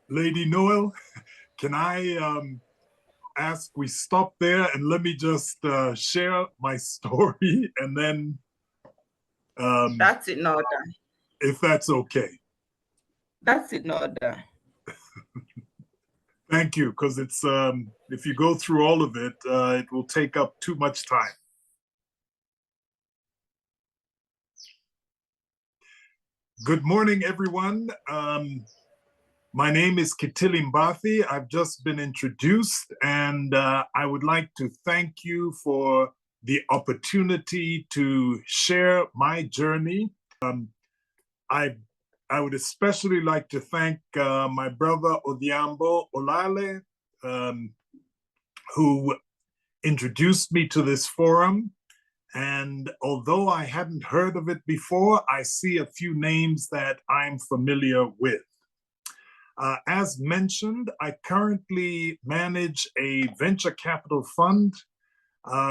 Lady Noel, can I ask we stop there and let me just share my story and then um, That's in order. if that's okay. That's in order. Thank you, because it's if you go through all of it, it will take up too much time. Good morning, everyone. My name is Kitili Mbathi. I've just been introduced, and I would like to thank you for the opportunity to share my journey. I would especially like to thank my brother Odhiambo Olale, who introduced me to this forum. And although I hadn't heard of it before, I see a few names that I'm familiar with. As mentioned, I currently manage a venture capital fund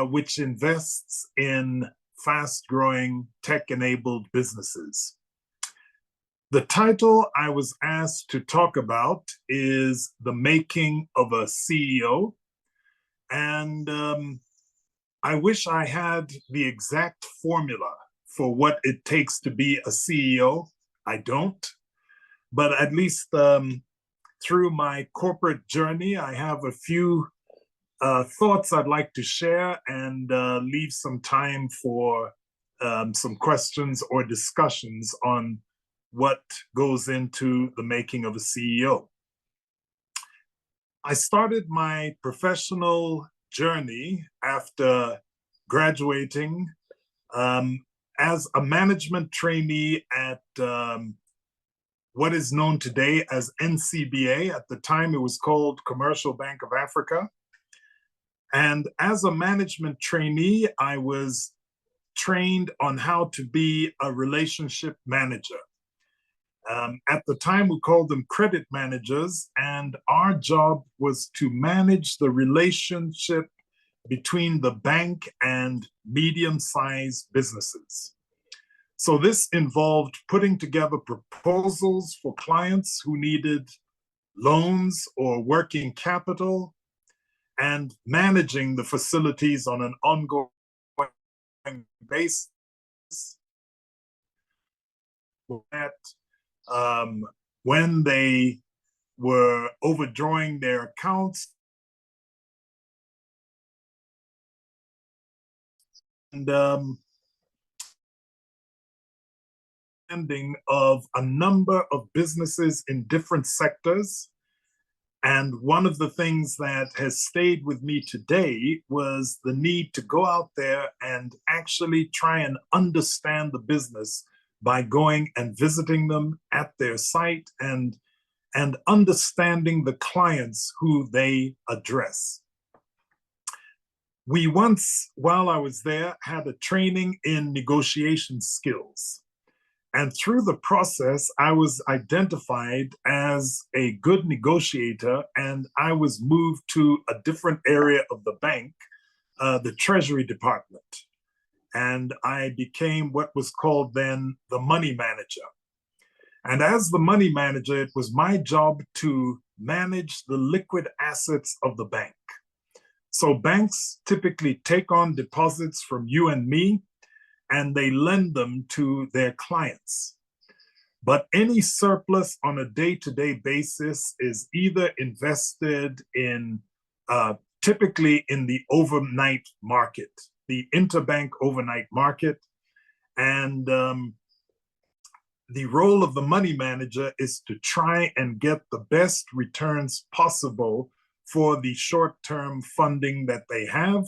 which invests in fast-growing tech-enabled businesses. The title I was asked to talk about is The Making of a CEO. And I wish I had the exact formula for what it takes to be a CEO. I don't. But at least through my corporate journey, I have a few thoughts I'd like to share and leave some time for some questions or discussions on what goes into the making of a CEO. I started my professional journey after graduating as a management trainee at what is known today as NCBA. At the time, it was called Commercial Bank of Africa. And as a management trainee, I was trained on how to be a relationship manager. At the time, we called them credit managers, and our job was to manage the relationship between the bank and medium-sized businesses. So this involved putting together proposals for clients who needed loans or working capital and managing the facilities on an ongoing basis. When they were overdrawing their accounts and of a number of businesses in different sectors. And one of the things that has stayed with me today was the need to go out there and actually try and understand the business by going and visiting them at their site and understanding the clients who they address. We once, while I was there, had a training in negotiation skills. And through the process, I was identified as a good negotiator, and I was moved to a different area of the bank, the Treasury Department. And I became what was called then the money manager. And as the money manager, it was my job to manage the liquid assets of the bank. So banks typically take on deposits from you and me, and they lend them to their clients. But any surplus on a day-to-day basis is either invested in, typically in the overnight market, the interbank overnight market. And the role of the money manager is to try and get the best returns possible for the short-term funding that they have.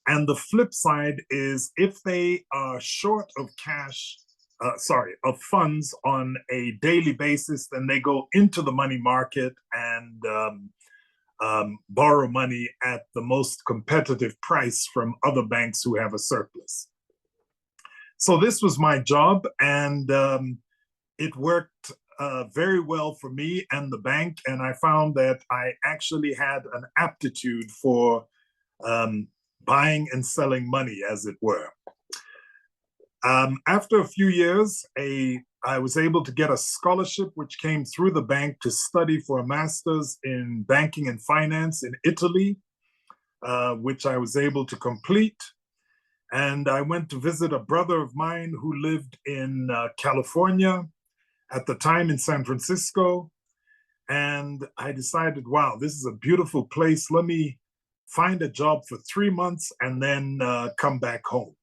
And the flip side is if they are short of cash, of funds on a daily basis, then they go into the money market and borrow money at the most competitive price from other banks who have a surplus. So this was my job, and it worked very well for me and the bank. And I found that I actually had an aptitude for buying and selling money, as it were. After a few years, I was able to get a scholarship which came through the bank to study for a master's in banking and finance in Italy, which I was able to complete. And I went to visit a brother of mine who lived in California, at the time in San Francisco. And I decided, wow, this is a beautiful place. Let me find a job for 3 months and then come back home.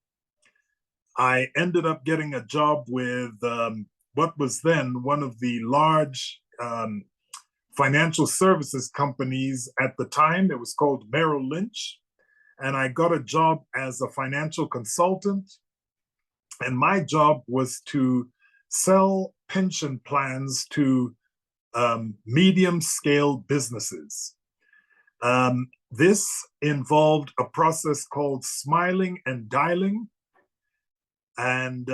I ended up getting a job with what was then one of the large financial services companies at the time. It was called Merrill Lynch. And I got a job as a financial consultant. And my job was to sell pension plans to medium-scale businesses. This involved a process called smiling and dialing. And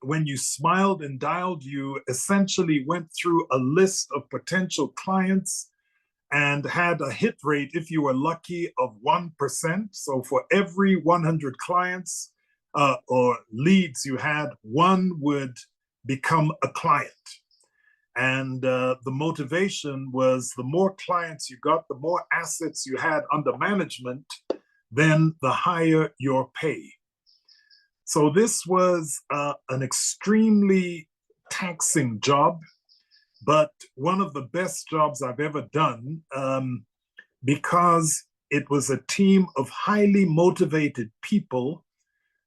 when you smiled and dialed, you essentially went through a list of potential clients and had a hit rate, if you were lucky, of 1%. So for every 100 clients or leads you had, one would become a client. And the motivation was the more clients you got, the more assets you had under management, then the higher your pay. So this was an extremely taxing job, but one of the best jobs I've ever done because it was a team of highly motivated people.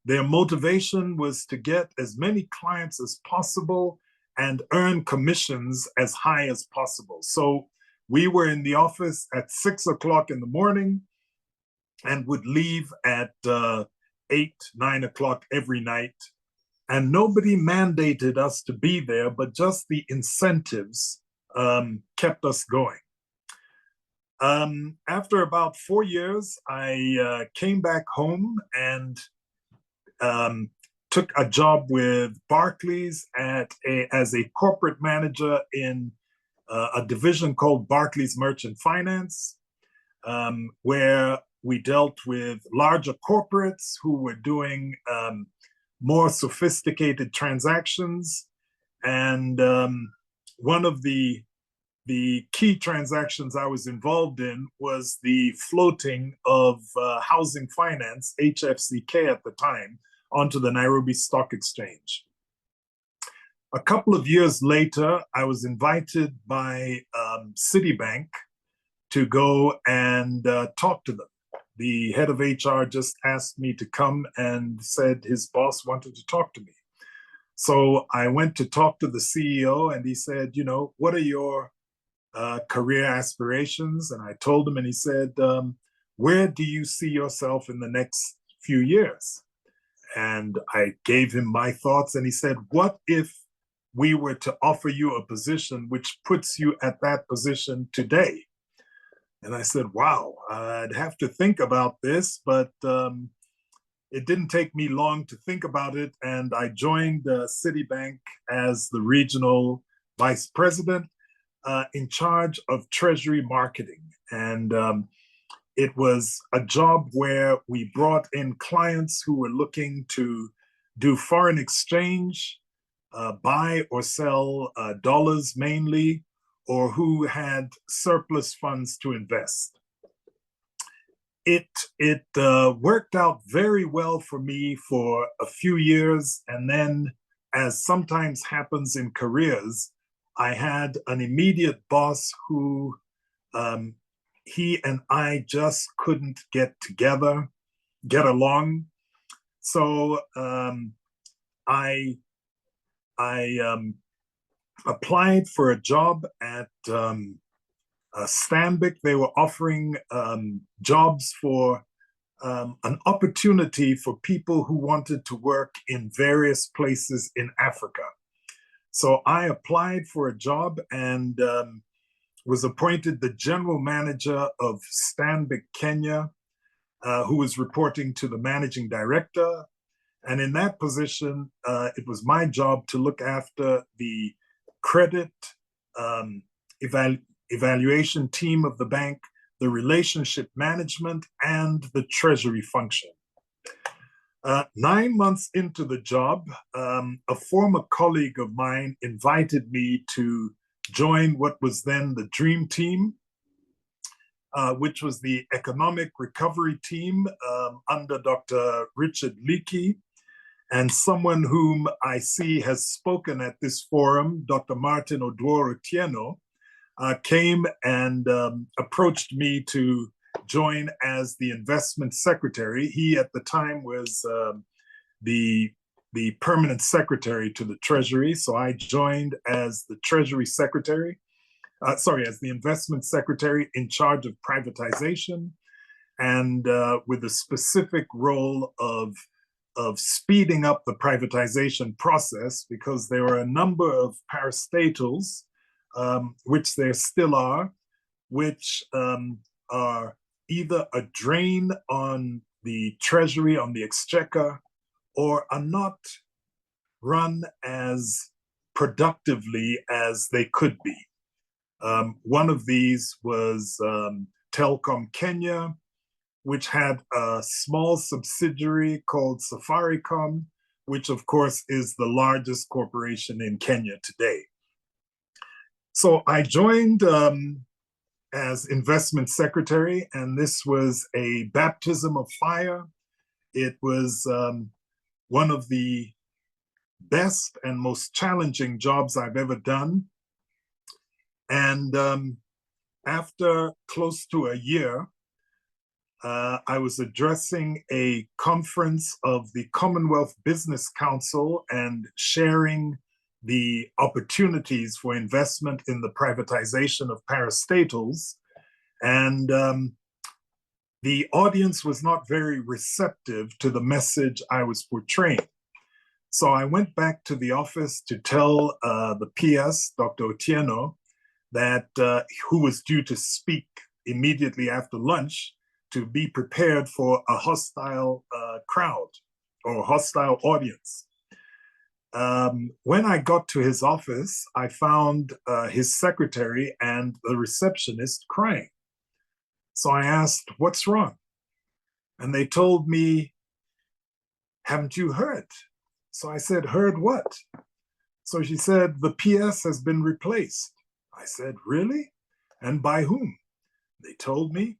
Their motivation was to get as many clients as possible and earn commissions as high as possible. So we were in the office at 6 o'clock in the morning and would leave at 8, 9 o'clock every night. And nobody mandated us to be there, but just the incentives kept us going. After about 4 years, I came back home and took a job with Barclays as a corporate manager in a division called Barclays Merchant Finance, where we dealt with larger corporates who were doing more sophisticated transactions. And one of the key transactions I was involved in was the floating of housing finance, HFCK at the time, onto the Nairobi Stock Exchange. A couple of years later, I was invited by Citibank to go and talk to them. The head of HR just asked me to come and said his boss wanted to talk to me. So I went to talk to the CEO and he said, you know, what are your career aspirations? And I told him and he said, where do you see yourself in the next few years? And I gave him my thoughts and he said, what if we were to offer you a position which puts you at that position today? And I said, wow, I'd have to think about this, but it didn't take me long to think about it. And I joined Citibank as the regional vice president in charge of treasury marketing. And it was a job where we brought in clients who were looking to do foreign exchange, buy or sell dollars mainly, or who had surplus funds to invest. It worked out very well for me for a few years. And then, as sometimes happens in careers, I had an immediate boss who he and I just couldn't get along. So I applied for a job at Stanbic. They were offering jobs for an opportunity for people who wanted to work in various places in Africa. So I applied for a job and was appointed the general manager of Stanbic Kenya, who was reporting to the managing director. And in that position, it was my job to look after the credit evaluation team of the bank, the relationship management, and the treasury function. 9 months into the job, a former colleague of mine invited me to join what was then the Dream Team, which was the economic recovery team under Dr. Richard Leakey, and someone whom I see has spoken at this forum, Dr. Martin Oduor-Otieno, came and approached me to join as the investment secretary. He at the time was the permanent secretary to the Treasury, so I joined as the Treasury secretary, as the investment secretary in charge of privatization, and with a specific role of speeding up the privatization process, because there were a number of parastatals, which there still are, which are either a drain on the Treasury, on the exchequer, or are not run as productively as they could be. One of these was Telkom Kenya, which had a small subsidiary called Safaricom, which of course is the largest corporation in Kenya today. So I joined as investment secretary, and this was a baptism of fire. It was one of the best and most challenging jobs I've ever done. And after close to a year, I was addressing a conference of the Commonwealth Business Council and sharing the opportunities for investment in the privatization of parastatals. And the audience was not very receptive to the message I was portraying. So I went back to the office to tell the PS, Dr. Otieno, that who was due to speak immediately after lunch, to be prepared for a hostile crowd or hostile audience. When I got to his office, I found his secretary and the receptionist crying. So I asked, "What's wrong?" And they told me, "Haven't you heard?" So I said, "Heard what?" So she said, "The PS has been replaced." I said, "Really? And by whom?" They told me.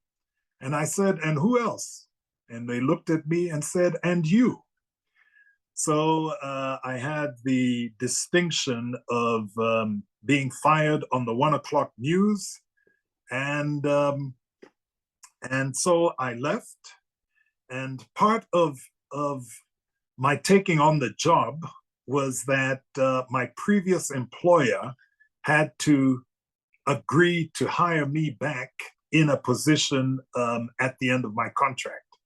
And I said, "And who else?" And they looked at me and said, "And you." So I had the distinction of being fired on the 1 o'clock news. And so I left. And part of my taking on the job was that my previous employer had to agree to hire me back in a position at the end of my contract.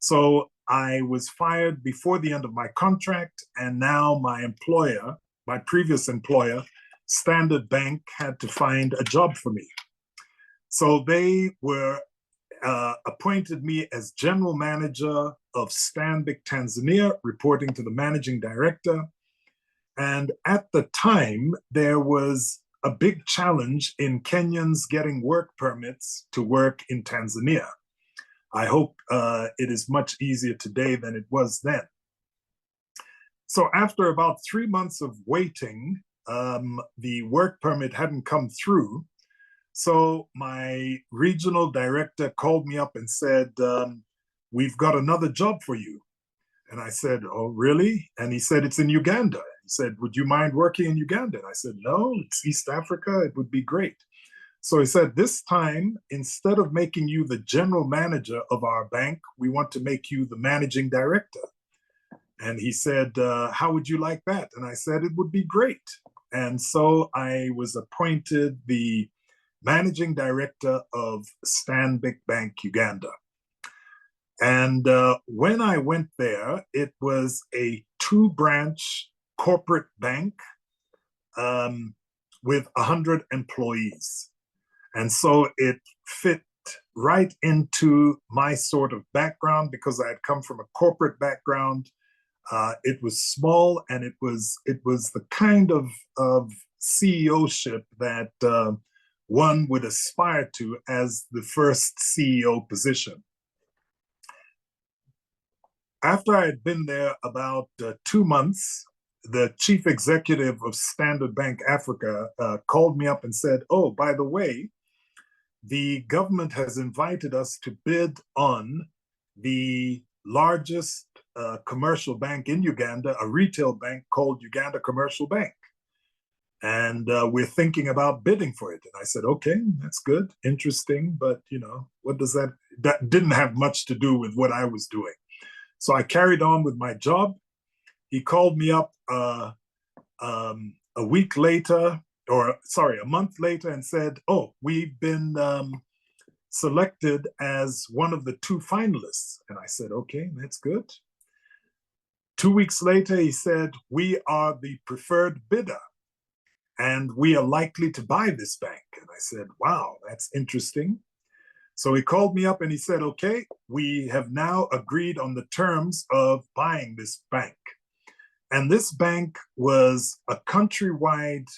So I was fired before the end of my contract, and now my employer, my previous employer, Standard Bank, had to find a job for me. So they were appointed me as general manager of Stanbic Tanzania, reporting to the managing director. And at the time, there was a big challenge in Kenyans getting work permits to work in Tanzania. I hope it is much easier today than it was then. So after about 3 months of waiting, the work permit hadn't come through. So my regional director called me up and said, "We've got another job for you." And I said, "Oh, really?" And he said, "It's in Uganda." He said, "Would you mind working in Uganda?" And I said, "No, it's East Africa. It would be great." So he said, "This time, instead of making you the general manager of our bank, we want to make you the managing director." And he said, "How would you like that?" And I said, "It would be great." And so I was appointed the managing director of Stanbic Bank, Uganda. And when I went there, it was a 2-branch corporate bank with 100 employees. And so it fit right into my sort of background, because I had come from a corporate background. It was small, and it was the kind of CEO-ship that one would aspire to as the first CEO position. After I had been there about 2 months, the chief executive of Standard Bank Africa called me up and said, "Oh, by the way, the government has invited us to bid on the largest commercial bank in Uganda, a retail bank called Uganda Commercial Bank. And we're thinking about bidding for it." And I said, "Okay, that's good, interesting, but what does that didn't have much to do with what I was doing." So I carried on with my job. He called me up a week later, or sorry, a month later, and said, "Oh, we've been selected as one of the two finalists." And I said, "Okay, that's good." 2 weeks later, he said, "We are the preferred bidder, and we are likely to buy this bank." And I said, "Wow, that's interesting." So he called me up and he said, "Okay, we have now agreed on the terms of buying this bank." And this bank was a countrywide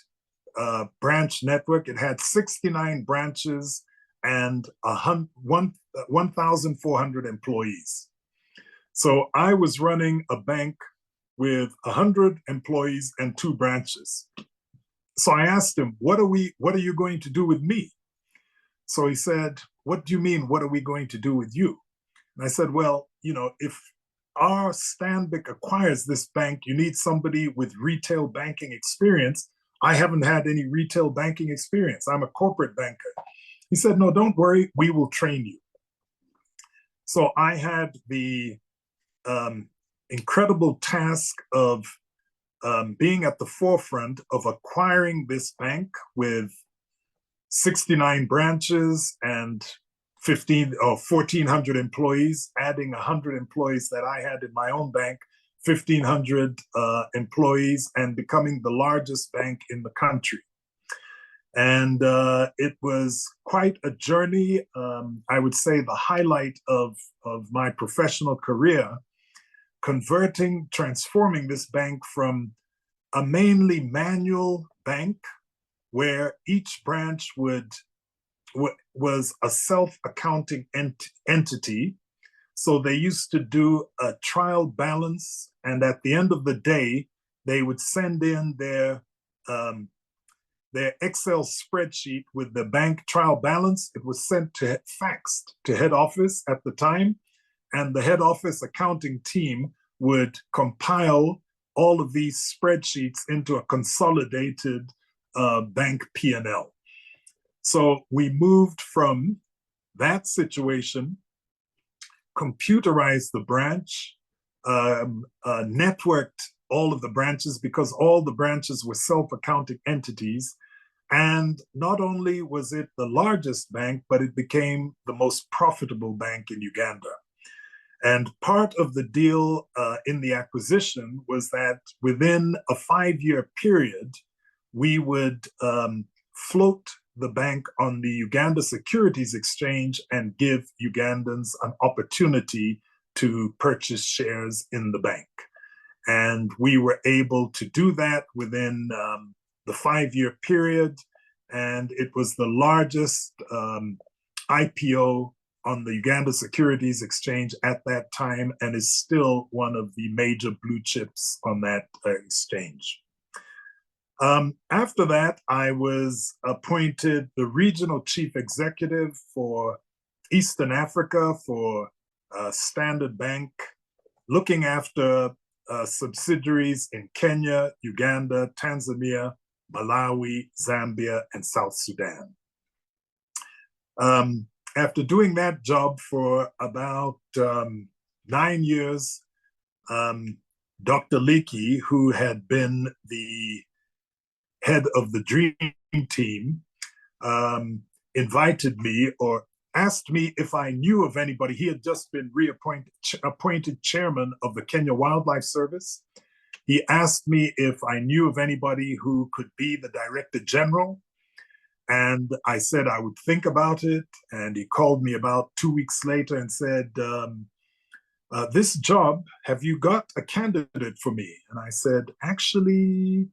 branch network. It had 69 branches and 1,400 employees. So I was running a bank with 100 employees and 2 branches. So I asked him, what are you going to do with me?" So he said, "What do you mean, what are we going to do with you?" And I said, "Well, if our Stanbic acquires this bank, you need somebody with retail banking experience. I haven't had any retail banking experience. I'm a corporate banker." He said, "No, don't worry, we will train you." So I had the incredible task of being at the forefront of acquiring this bank with 69 branches and 1,400 employees, adding 100 employees that I had in my own bank, 1,500 employees, and becoming the largest bank in the country. And it was quite a journey. I would say the highlight of my professional career, transforming this bank from a mainly manual bank where each branch was a self-accounting entity. So they used to do a trial balance, and at the end of the day, they would send in their Excel spreadsheet with the bank trial balance. It was faxed to head office at the time, and the head office accounting team would compile all of these spreadsheets into a consolidated bank P&L. So we moved from that situation, computerized the branch, networked all of the branches because all the branches were self-accounting entities. And not only was it the largest bank, but it became the most profitable bank in Uganda. And part of the deal in the acquisition was that within a 5-year period, we would float the bank on the Uganda Securities Exchange and give Ugandans an opportunity to purchase shares in the bank. And we were able to do that within the 5-year period. And it was the largest IPO on the Uganda Securities Exchange at that time, and is still one of the major blue chips on that exchange. After that, I was appointed the regional chief executive for Eastern Africa for Standard Bank, looking after subsidiaries in Kenya, Uganda, Tanzania, Malawi, Zambia, and South Sudan. After doing that job for about 9 years, Dr. Leakey, who had been the head of the Dream Team, invited me or asked me if I knew of anybody. He had just been appointed chairman of the Kenya Wildlife Service. He asked me if I knew of anybody who could be the director general. And I said I would think about it. And he called me about 2 weeks later and said, "This job, have you got a candidate for me?" And I said, "Actually,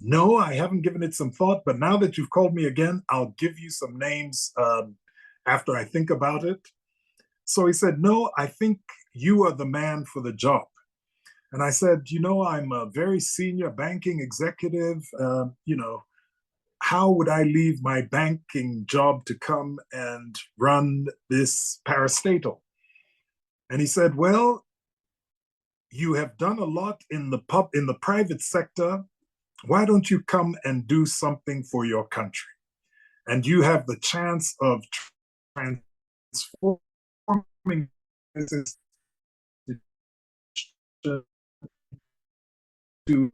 no, I haven't given it some thought. But now that you've called me again, I'll give you some names after I think about it." So he said, "No, I think you are the man for the job. And I said, I'm a very senior banking executive. How would I leave my banking job to come and run this parastatal? And he said, well, you have done a lot in the private sector. Why don't you come and do something for your country? And you have the chance of transforming this institution to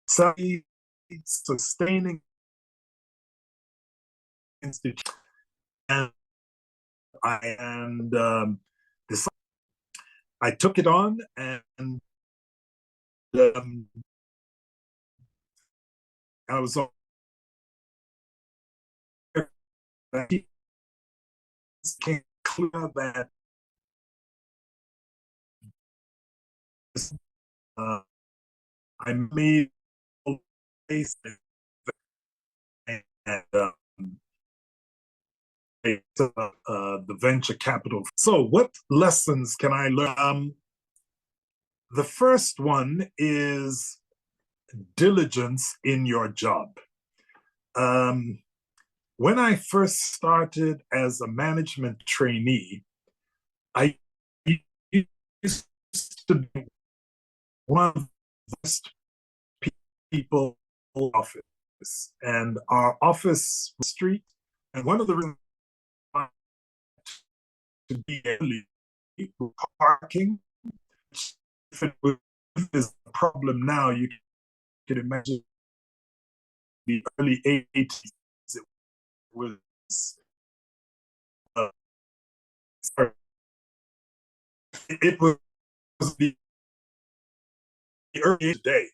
sustaining institution. And I took it on, and I was on. It became clear that I made the venture capital. So, what lessons can I learn? The first one is diligence in your job. When I first started as a management trainee, I used to be one of the best people in the office, and our office street. And one of the reasons to be early parking, if it is a problem now, you can imagine the early 80s. It was the early day.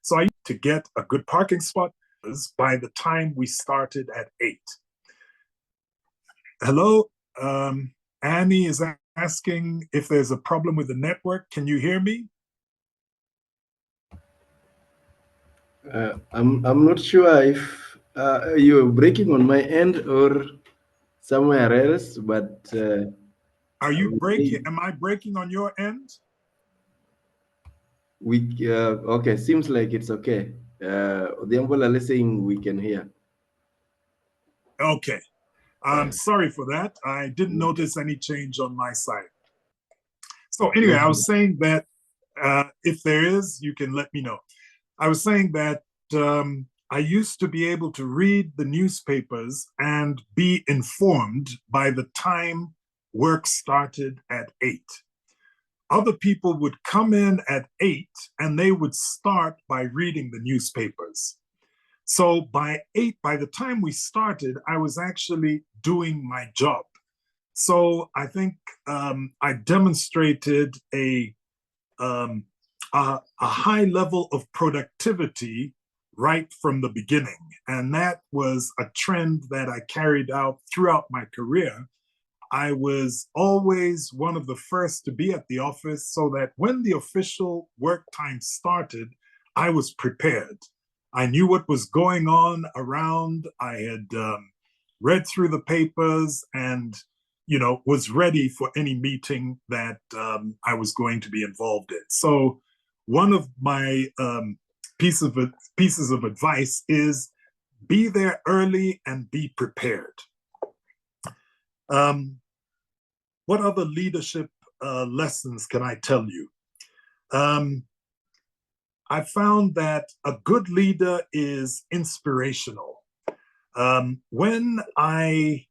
So I used to get a good parking spot by the time we started at 8. Hello, Annie is asking if there's a problem with the network. Can you hear me? I'm not sure if you're breaking on my end or somewhere else, but are you breaking? Am I breaking on your end? Okay, seems like it's okay. The umbrella is saying we can hear. Okay, I'm sorry for that. I didn't notice any change on my side. So anyway, I was saying that if there is, you can let me know. I was saying that I used to be able to read the newspapers and be informed by the time work started at 8. Other people would come in at 8 and they would start by reading the newspapers. So by 8, by the time we started, I was actually doing my job. So I think I demonstrated a high level of productivity right from the beginning. And that was a trend that I carried out throughout my career. I was always one of the first to be at the office so that when the official work time started, I was prepared. I knew what was going on around. I had read through the papers and, was ready for any meeting that I was going to be involved in. So one of my pieces of advice is be there early and be prepared. What other leadership lessons can I tell you? I found that a good leader is inspirational. When I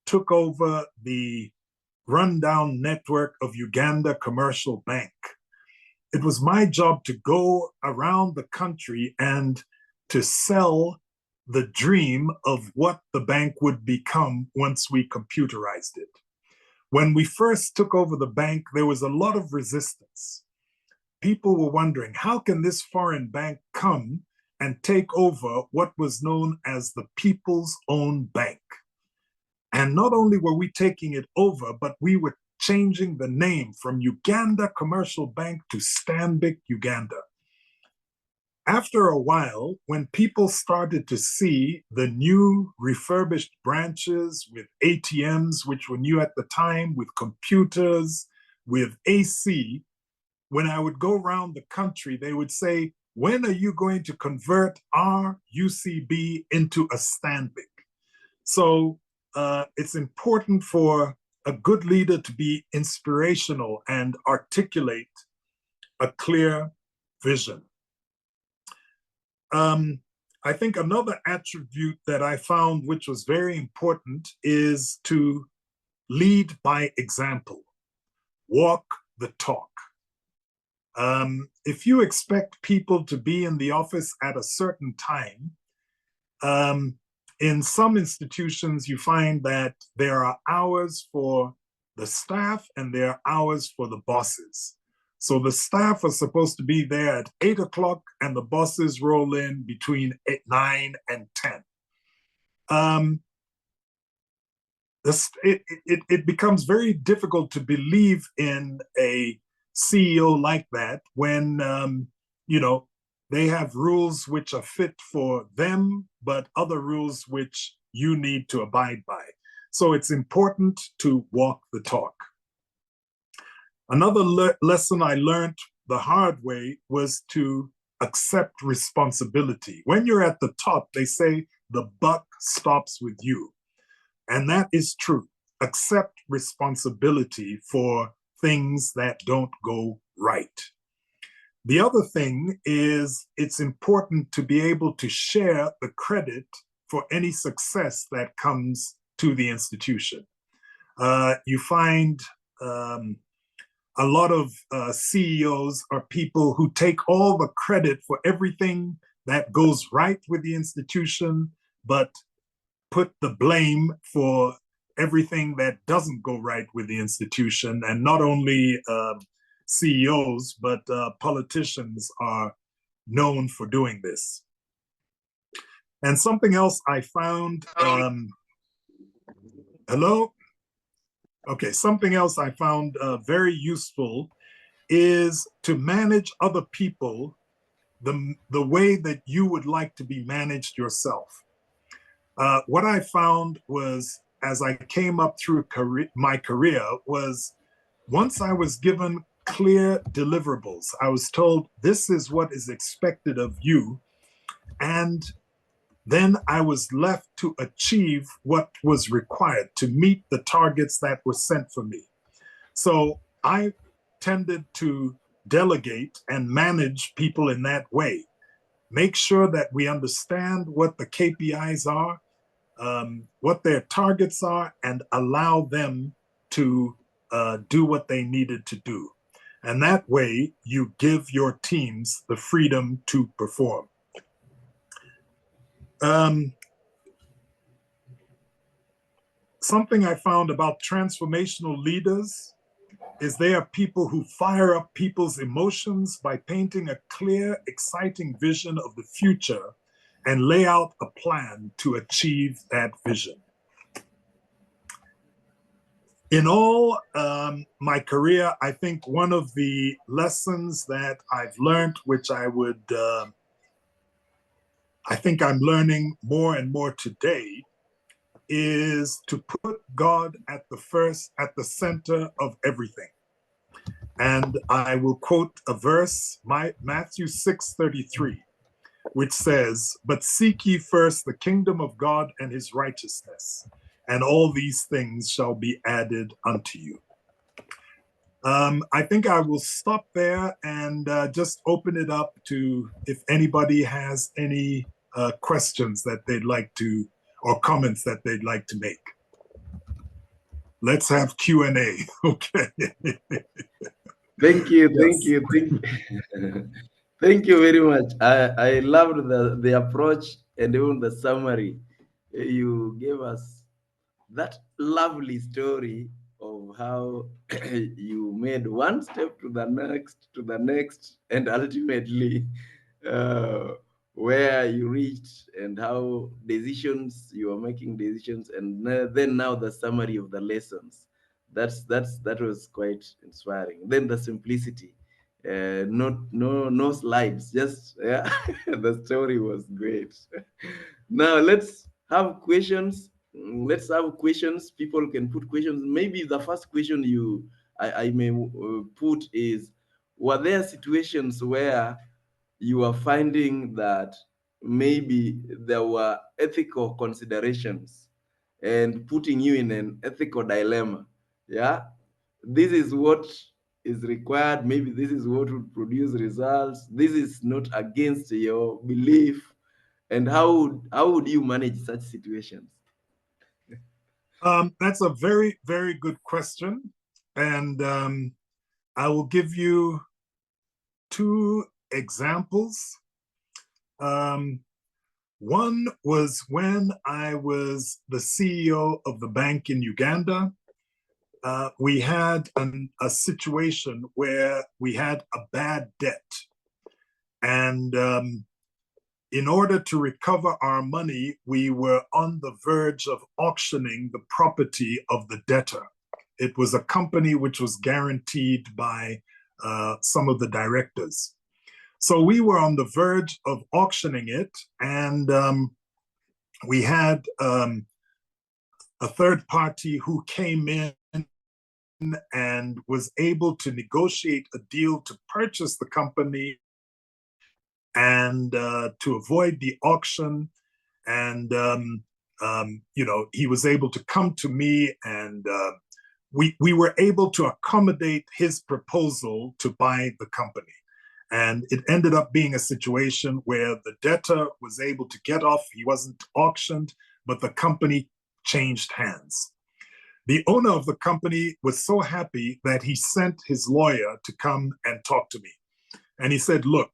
took over the rundown network of Uganda Commercial Bank, it was my job to go around the country and to sell the dream of what the bank would become once we computerized it. When we first took over the bank, there was a lot of resistance. People were wondering, how can this foreign bank come and take over what was known as the people's own bank? And not only were we taking it over, but we were changing the name from Uganda Commercial Bank to Stanbic Uganda. After a while, when people started to see the new refurbished branches with ATMs, which were new at the time, with computers, with AC, when I would go around the country, they would say, when are you going to convert our UCB into a Stanbic? So it's important for a good leader to be inspirational and articulate a clear vision. I think another attribute that I found which was very important is to lead by example, walk the talk. If you expect people to be in the office at a certain time, in some institutions, you find that there are hours for the staff and there are hours for the bosses. So the staff are supposed to be there at 8 o'clock and the bosses roll in between 9 and 10. It becomes very difficult to believe in a CEO like that when, they have rules which are fit for them, but other rules which you need to abide by. So it's important to walk the talk. Another lesson I learned the hard way was to accept responsibility. When you're at the top, they say the buck stops with you. And that is true. Accept responsibility for things that don't go right. The other thing is it's important to be able to share the credit for any success that comes to the institution. You find a lot of CEOs are people who take all the credit for everything that goes right with the institution, but put the blame for everything that doesn't go right with the institution. And not only CEOs, but politicians are known for doing this. And something else I found, hello? Okay, something else I found very useful is to manage other people the way that you would like to be managed yourself. What I found was, as I came up through my career, was once I was given clear deliverables, I was told this is what is expected of you, and then I was left to achieve what was required to meet the targets that were set for me. So I tended to delegate and manage people in that way. Make sure that we understand what the KPIs are, what their targets are, and allow them to do what they needed to do. And that way you give your teams the freedom to perform. Something I found about transformational leaders is they are people who fire up people's emotions by painting a clear, exciting vision of the future and lay out a plan to achieve that vision. In all my career, I think one of the lessons that I've learned, which I think I'm learning more and more today, is to put God at the center of everything. And I will quote a verse, Matthew 6:33, which says, "But seek ye first the kingdom of God and his righteousness, and all these things shall be added unto you." I think I will stop there and just open it up to if anybody has any questions that they'd like to, or comments that they'd like to make. Let's have Q&A, okay? Thank you, thank Yes. you, thank you. Thank you very much. I loved the approach and even the summary you gave us. That lovely story of how you made one step to the next, and ultimately where you reached, and how you are making decisions, and then now the summary of the lessons. That was quite inspiring. Then the simplicity no slides, just yeah. The story was great. Now let's have questions. Let's have questions. People can put questions. Maybe the first question I may put is, were there situations where you are finding that maybe there were ethical considerations and putting you in an ethical dilemma? Yeah, this is what is required. Maybe this is what would produce results. This is not against your belief. And how would you manage such situations? That's a very, very good question. And I will give you two examples. One was when I was the CEO of the bank in Uganda. We had a situation where we had a bad debt. And in order to recover our money, we were on the verge of auctioning the property of the debtor. It was a company which was guaranteed by some of the directors. So we were on the verge of auctioning it, and we had a third party who came in and was able to negotiate a deal to purchase the company and to avoid the auction. And he was able to come to me, and we were able to accommodate his proposal to buy the company. And it ended up being a situation where the debtor was able to get off. He wasn't auctioned, but the company changed hands. The owner of the company was so happy that he sent his lawyer to come and talk to me. And he said, look,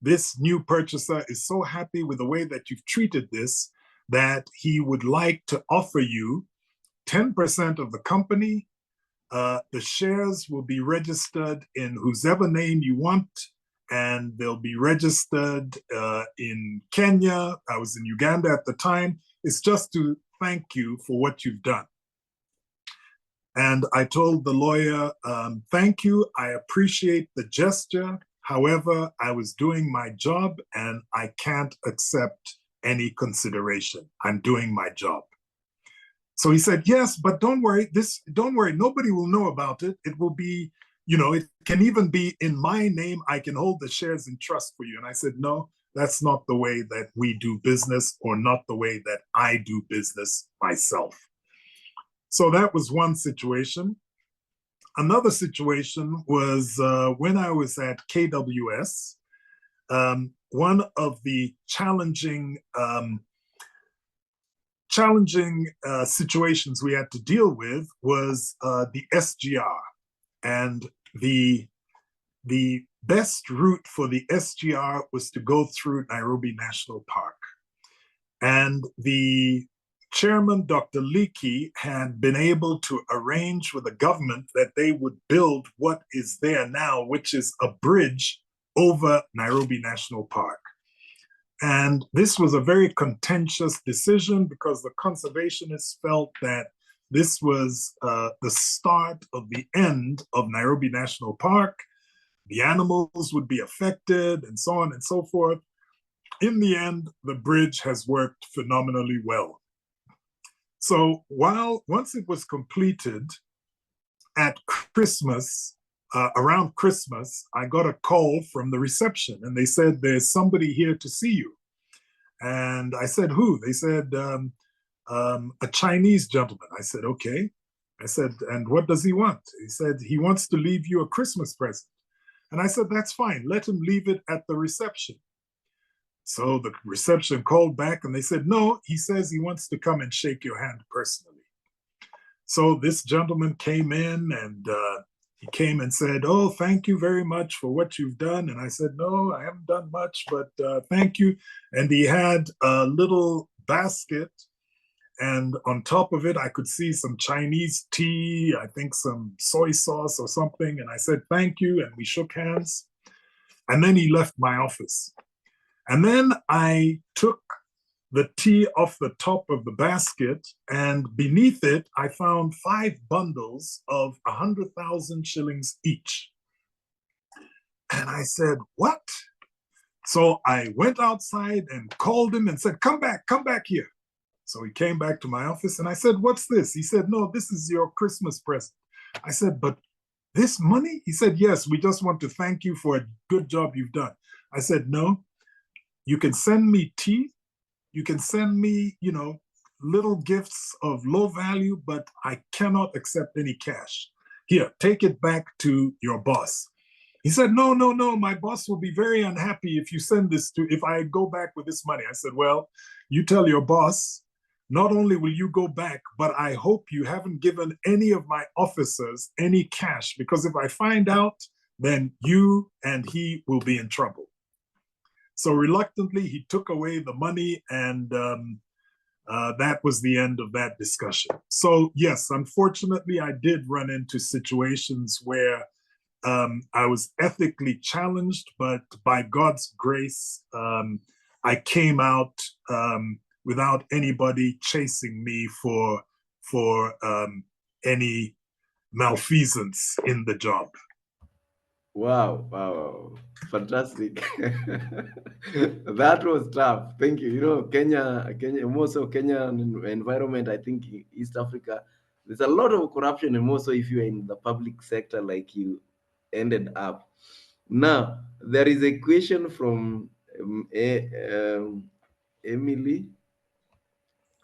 this new purchaser is so happy with the way that you've treated this that he would like to offer you 10% of the company. The shares will be registered in whosever name you want, and they'll be registered in Kenya. I was in Uganda at the time. It's just to thank you for what you've done. And I told the lawyer, thank you. I appreciate the gesture. However, I was doing my job and I can't accept any consideration. I'm doing my job. So he said, yes, but don't worry, nobody will know about it. It will be, it can even be in my name. I can hold the shares in trust for you. And I said, no, that's not the way that we do business, or not the way that I do business myself. So that was one situation. Another situation was when I was at KWS. One of the challenging situations we had to deal with was the SGR. And the best route for the SGR was to go through Nairobi National Park. And the chairman, Dr. Leakey, had been able to arrange with the government that they would build what is there now, which is a bridge over Nairobi National Park. And this was a very contentious decision because the conservationists felt that this was the start of the end of Nairobi National Park. The animals would be affected, and so on and so forth. In the end, the bridge has worked phenomenally well. So once it was completed at Christmas, around Christmas, I got a call from the reception, and they said, there's somebody here to see you. And I said, who? They said, a Chinese gentleman. I said, okay. I said, and what does he want? He said, he wants to leave you a Christmas present. And I said, that's fine. Let him leave it at the reception. So the reception called back and they said, no, he says he wants to come and shake your hand personally. So this gentleman came in, and he came and said, oh, thank you very much for what you've done. And I said, no, I haven't done much, but thank you. And he had a little basket, and on top of it, I could see some Chinese tea, I think some soy sauce or something. And I said, thank you. And we shook hands. And then he left my office. And then I took the tea off the top of the basket, and beneath it, I found 5 bundles of 100,000 shillings each. And I said, what? So I went outside and called him and said, come back here. So he came back to my office and I said, what's this? He said, no, this is your Christmas present. I said, but this money? He said, yes, we just want to thank you for a good job you've done. I said, no, you can send me tea. You can send me, little gifts of low value, but I cannot accept any cash. Here, take it back to your boss. He said, no, my boss will be very unhappy if I go back with this money. I said, well, you tell your boss, not only will you go back, but I hope you haven't given any of my officers any cash, because if I find out, then you and he will be in trouble. So reluctantly, he took away the money, and that was the end of that discussion. So yes, unfortunately, I did run into situations where I was ethically challenged, but by God's grace, I came out without anybody chasing me for any malfeasance in the job. Wow, fantastic. That was tough. Thank you. Kenya, more so Kenyan environment, I think East Africa, there's a lot of corruption, and more so if you're in the public sector like you ended up. Now, there is a question from Emily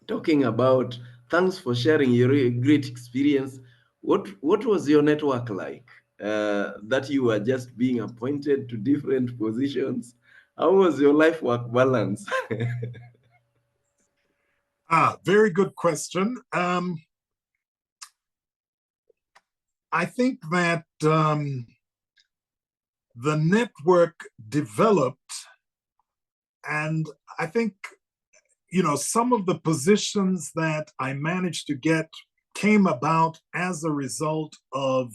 talking about, thanks for sharing your great experience. What was your network like? That you were just being appointed to different positions. How was your life work balance? Very good question. I think that the network developed, and I think, some of the positions that I managed to get came about as a result of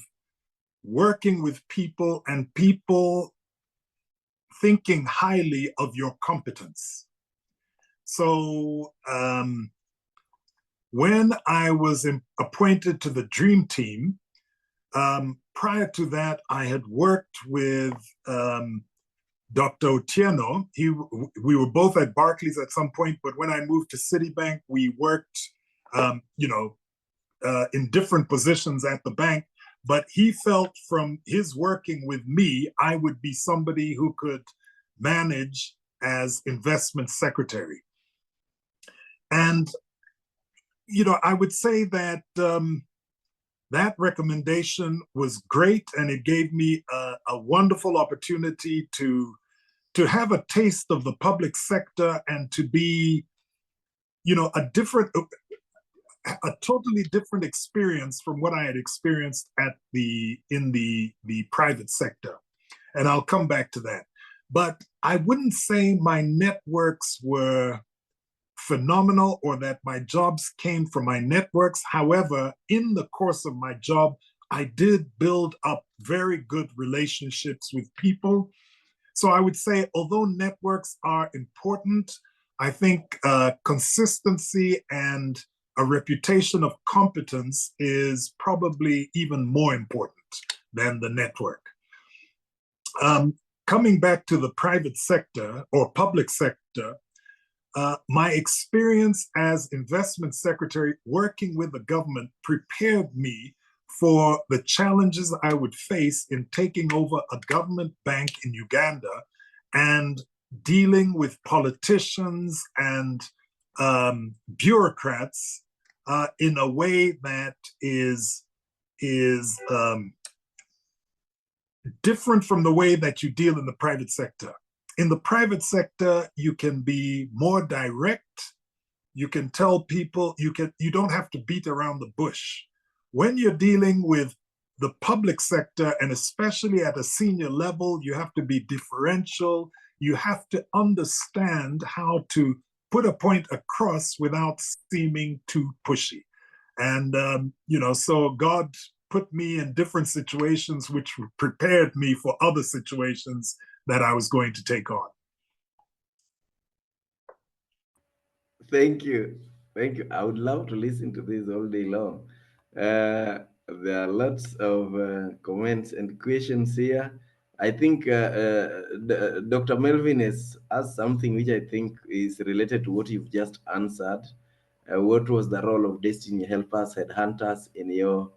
working with people and people thinking highly of your competence. So when I was appointed to the Dream Team, prior to that, I had worked with Dr. Otieno. We were both at Barclays at some point, but when I moved to Citibank, we worked, in different positions at the bank. But he felt from his working with me, I would be somebody who could manage as investment secretary. And, I would say that that recommendation was great, and it gave me a wonderful opportunity to have a taste of the public sector and to be, a totally different experience from what I had experienced in the private sector. And I'll come back to that. But I wouldn't say my networks were phenomenal or that my jobs came from my networks. However, in the course of my job, I did build up very good relationships with people. So I would say, although networks are important, I think consistency and a reputation of competence is probably even more important than the network. Coming back to the private sector or public sector, my experience as investment secretary working with the government prepared me for the challenges I would face in taking over a government bank in Uganda and dealing with politicians and bureaucrats in a way that is different from the way that you deal in the private sector. In the private sector, you can be more direct. You can tell people, you don't have to beat around the bush. When you're dealing with the public sector, and especially at a senior level, you have to be differential. You have to understand how to put a point across without seeming too pushy. And, so God put me in different situations which prepared me for other situations that I was going to take on. Thank you. I would love to listen to this all day long. There are lots of comments and questions here. I think Dr. Melvin has asked something which I think is related to what you've just answered. What was the role of destiny helpers, headhunters in your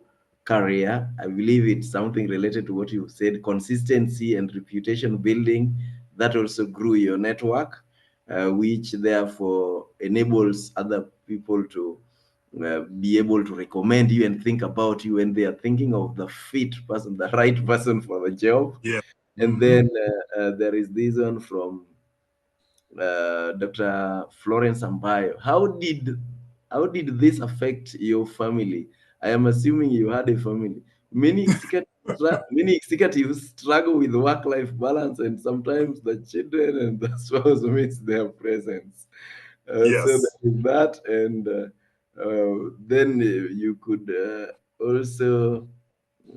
career? I believe it's something related to what you said, consistency and reputation building that also grew your network, which therefore enables other people to be able to recommend you and think about you when they are thinking of the fit person, the right person for the job. Yeah. And then there is this one from Dr. Florence Ambayo. How did this affect your family? I am assuming you had a family. Many executives struggle with work-life balance, and sometimes the children and the spouse miss their presence. So Yes. there is that, and then you could also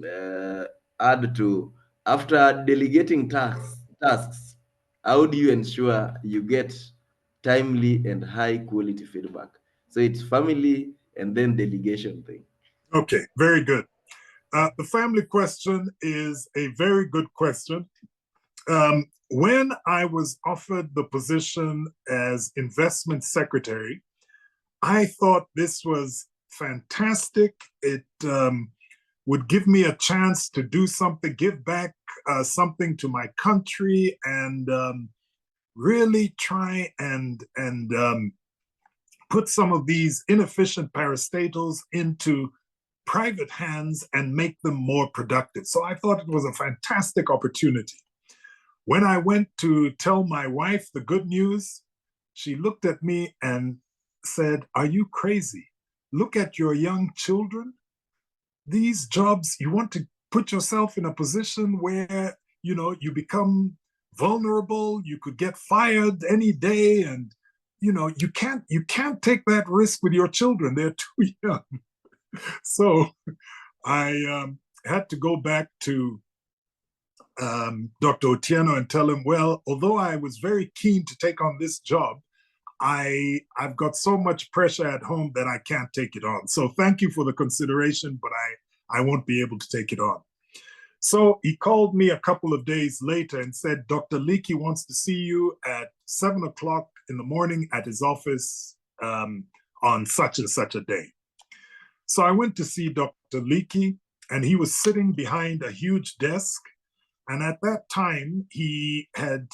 uh, add to, after delegating tasks, how do you ensure you get timely and high quality feedback? So it's family and then delegation thing. Okay, very good. The family question is a very good question. When I was offered the position as investment secretary, I thought this was fantastic. It would give me a chance to do something, give back something to my country, and really try and put some of these inefficient parastatals into private hands and make them more productive. So I thought it was a fantastic opportunity. When I went to tell my wife the good news, she looked at me and said, "Are you crazy? Look at your young children. These jobs, you want to put yourself in a position where, you become vulnerable, you could get fired any day, and you can't take that risk with your children. They're too young." So I had to go back to Dr. Otieno and tell him, well, although I was very keen to take on this job, I've got so much pressure at home that I can't take it on. So thank you for the consideration, but I won't be able to take it on. So he called me a couple of days later and said, Dr. Leakey wants to see you at 7 o'clock in the morning at his office on such and such a day. So I went to see Dr. Leakey, and he was sitting behind a huge desk. And at that time, he had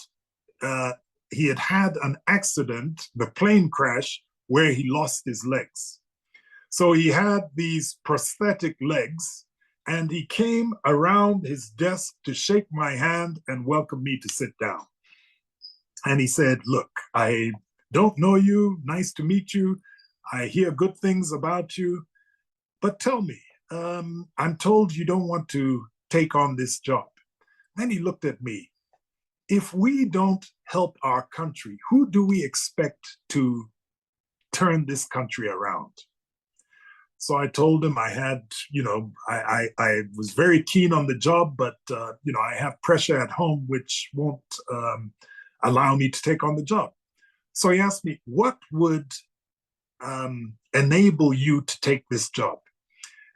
had an accident, the plane crash, where he lost his legs. So he had these prosthetic legs, and he came around his desk to shake my hand and welcome me to sit down. And he said, look, I don't know you. Nice to meet you. I hear good things about you. But tell me, I'm told you don't want to take on this job. Then he looked at me. If we don't help our country, who do we expect to turn this country around? So I told him I had, I was very keen on the job, but, I have pressure at home, which won't allow me to take on the job. So he asked me, what would enable you to take this job?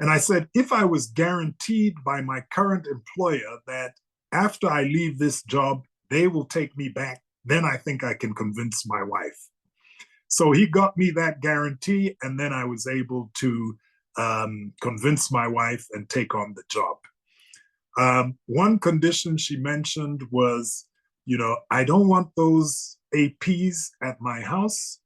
And I said, if I was guaranteed by my current employer that after I leave this job, they will take me back, then I think I can convince my wife. So he got me that guarantee, and then I was able to convince my wife and take on the job. One condition she mentioned was, I don't want those APs at my house.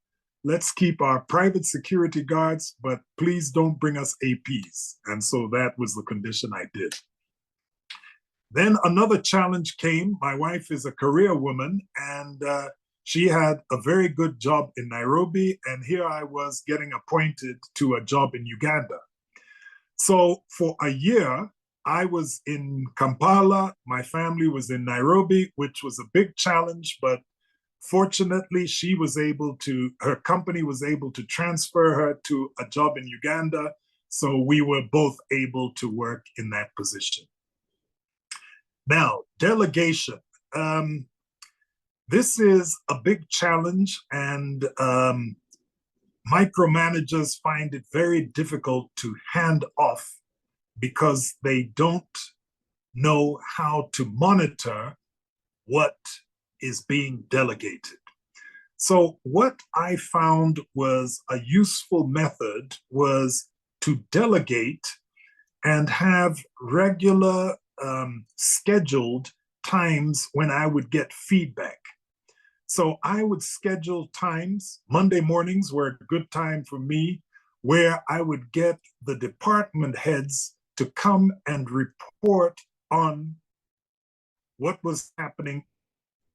Let's keep our private security guards, but please don't bring us APs. And so that was the condition I did. Then another challenge came. My wife is a career woman, and she had a very good job in Nairobi, and here I was getting appointed to a job in Uganda. So for a year, I was in Kampala. My family was in Nairobi, which was a big challenge, but fortunately, her company was able to transfer her to a job in Uganda. So we were both able to work in that position. Now, delegation. This is a big challenge, and micromanagers find it very difficult to hand off because they don't know how to monitor what is being delegated. So what I found was a useful method was to delegate and have regular scheduled times when I would get feedback. So I would schedule times. Monday mornings were a good time for me, where I would get the department heads to come and report on what was happening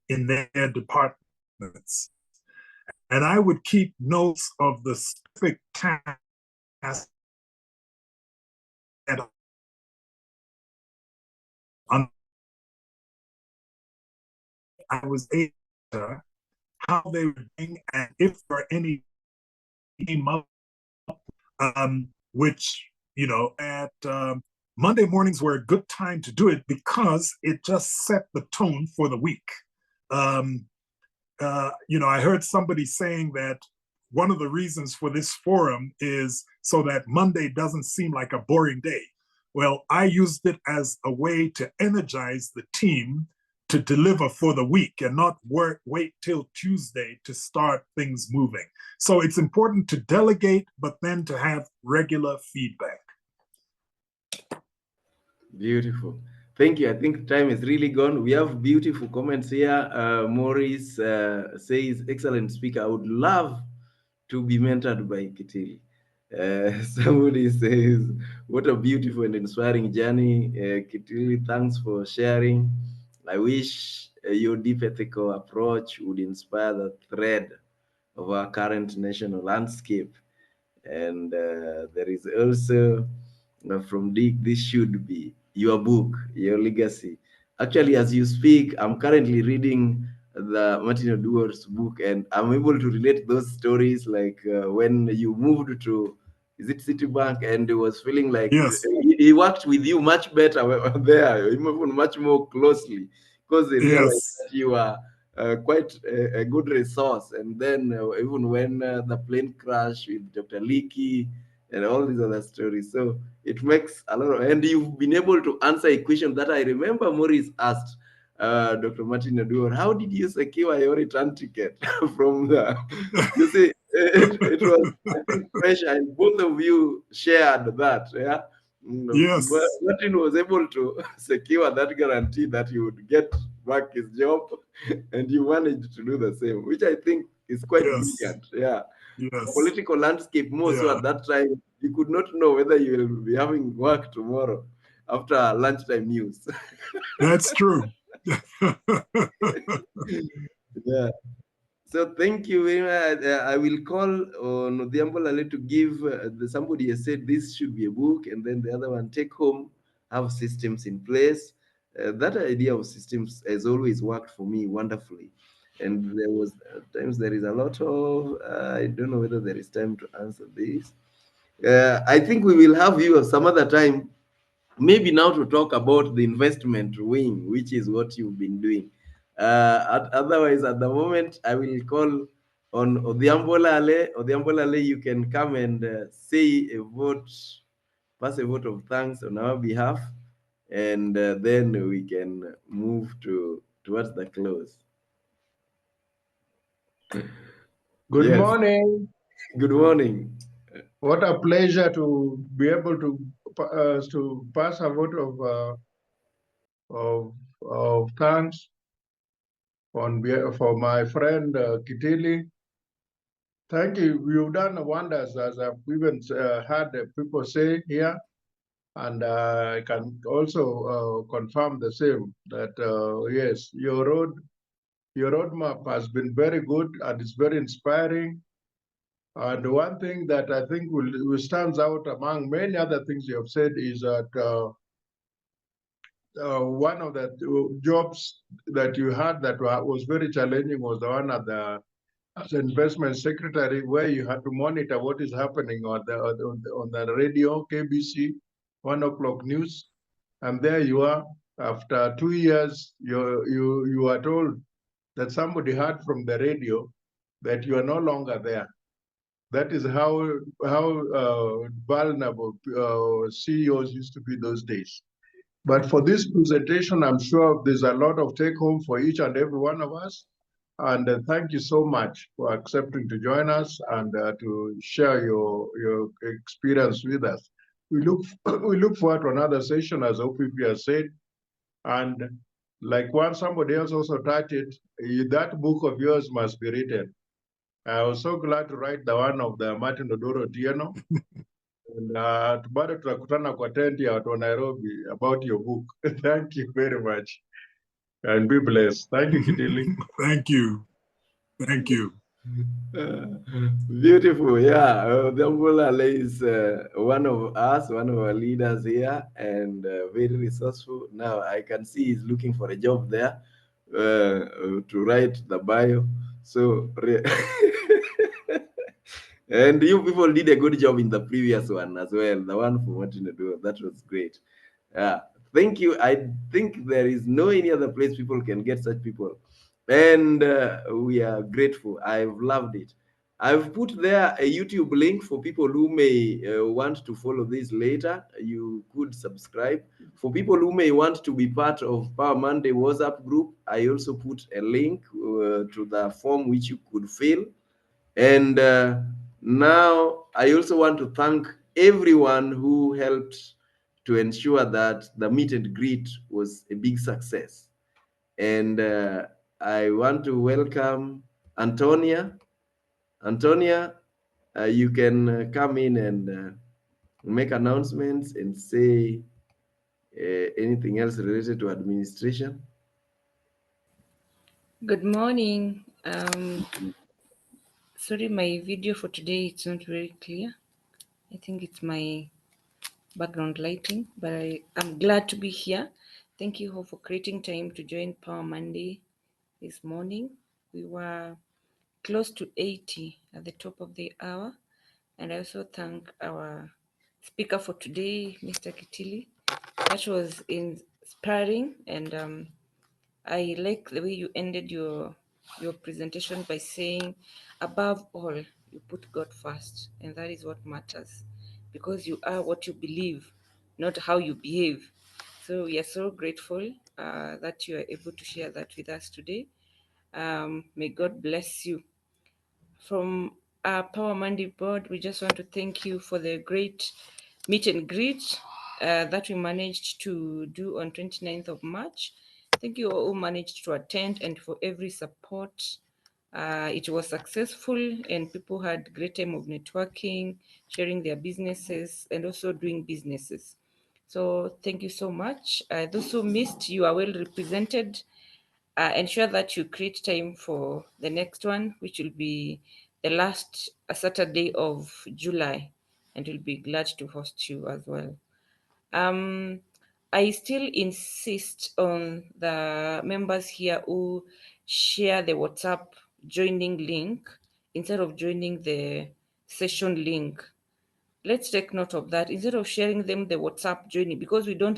in their departments. And I would keep notes of the specific tasks that I was able to, how they were doing, and if there were any came up, which, at Monday mornings were a good time to do it because it just set the tone for the week. I heard somebody saying that one of the reasons for this forum is so that Monday doesn't seem like a boring day. Well, I used it as a way to energize the team to deliver for the week and not wait till Tuesday to start things moving. So it's important to delegate, but then to have regular feedback. Beautiful. Thank you. I think time is really gone. We have beautiful comments here. Maurice says, excellent speaker. I would love to be mentored by Kitili. Somebody says, what a beautiful and inspiring journey. Kitili, thanks for sharing. I wish your deep ethical approach would inspire the thread of our current national landscape. And there is also from Dick, this should be your book, your legacy. Actually, as you speak, I'm currently reading the Martin Oduor's book, and I'm able to relate those stories, like when you moved to, is it Citibank, and he was feeling like Yes. he worked with you much better there, even much more closely, because they realized that you are quite a good resource. And then even when the plane crashed with Dr. Leakey and all these other stories, so it makes a lot of, and you've been able to answer a question that I remember Maurice asked Dr. Martin Oduor, how did you secure your return ticket from the, you see, it was, I think, pressure, and both of you shared that, yeah? Yes. But Martin was able to secure that guarantee that he would get back his job, and you managed to do the same, which I think is quite brilliant, yeah. Yes. Political landscape more so at that time, you could not know whether you will be having work tomorrow after lunchtime news. That's true. Yeah. So thank you very much. I will call on Odhiambo to give somebody has said this should be a book, and then the other one, take home, have systems in place. That idea of systems has always worked for me wonderfully. And there was times there is a lot of I don't know whether there is time to answer this. I think we will have you some other time, maybe now, to talk about the investment wing, which is what you've been doing. Otherwise, at the moment, I will call on Odhiambolale. Odhiambolale, you can come and say a vote, pass a vote of thanks on our behalf, and then we can move towards the close. Good morning. Good morning. What a pleasure to be able to pass a vote of thanks for my friend Kitili. Thank you. You've done wonders, as I've even had people say here, and I can also confirm the same, that yes, your roadmap has been very good and it's very inspiring. And one thing that I think will stands out among many other things you have said is that one of the jobs that you had that was very challenging was the one as investment secretary, where you had to monitor what is happening on the radio, KBC, 1 o'clock news, and there you are. After 2 years, you are told that somebody heard from the radio that you are no longer there. That is how vulnerable CEOs used to be those days. But for this presentation, I'm sure there's a lot of take home for each and every one of us. And thank you so much for accepting to join us and to share your experience with us. We look forward to another session, as OPP has said. And like somebody else also touched it, that book of yours must be written. I was so glad to write the one of the Martin Odoro Tieno. And bado tutakutana kwa tent ya watu wa Nairobi about your book. Thank you very much. And be blessed. Thank you, Kitili. Thank you. Thank you. Beautiful, yeah. Dambulale is one of us, one of our leaders here, and very resourceful. Now I can see he's looking for a job there to write the bio. So, and you people did a good job in the previous one as well. The one for wanting to do that was great. Yeah, thank you. I think there is no any other place people can get such people, and we are grateful. I've loved it. I've put there a YouTube link for people who may want to follow this later. You could subscribe. For people who may want to be part of Power Monday WhatsApp group, I also put a link to the form which you could fill. And now I also want to thank everyone who helped to ensure that the meet and greet was a big success. And I want to welcome Antonia. Antonia, you can come in and make announcements and say anything else related to administration. Good morning. Sorry, my video for today it's not very clear. I think it's my background lighting, but I'm glad to be here. Thank you all for creating time to join Power Monday this morning. We were close to 80 at the top of the hour. And I also thank our speaker for today, Mr. Kitili. That was inspiring, and I like the way you ended your presentation by saying, above all, you put God first, and that is what matters, because you are what you believe, not how you behave. So we are so grateful that you are able to share that with us today. May God bless you. From our Power Monday board, we just want to thank you for the great meet and greet that we managed to do on 29th of March. Thank you all who managed to attend and for every support. It was successful and people had great time of networking, sharing their businesses, and also doing businesses. So thank you so much. Those who missed, you are well represented. Ensure that you create time for the next one, which will be the last Saturday of July, and we'll be glad to host you as well. I still insist on the members here who share the WhatsApp joining link instead of joining the session link. Let's take note of that. Instead of sharing them the WhatsApp joining, because we don't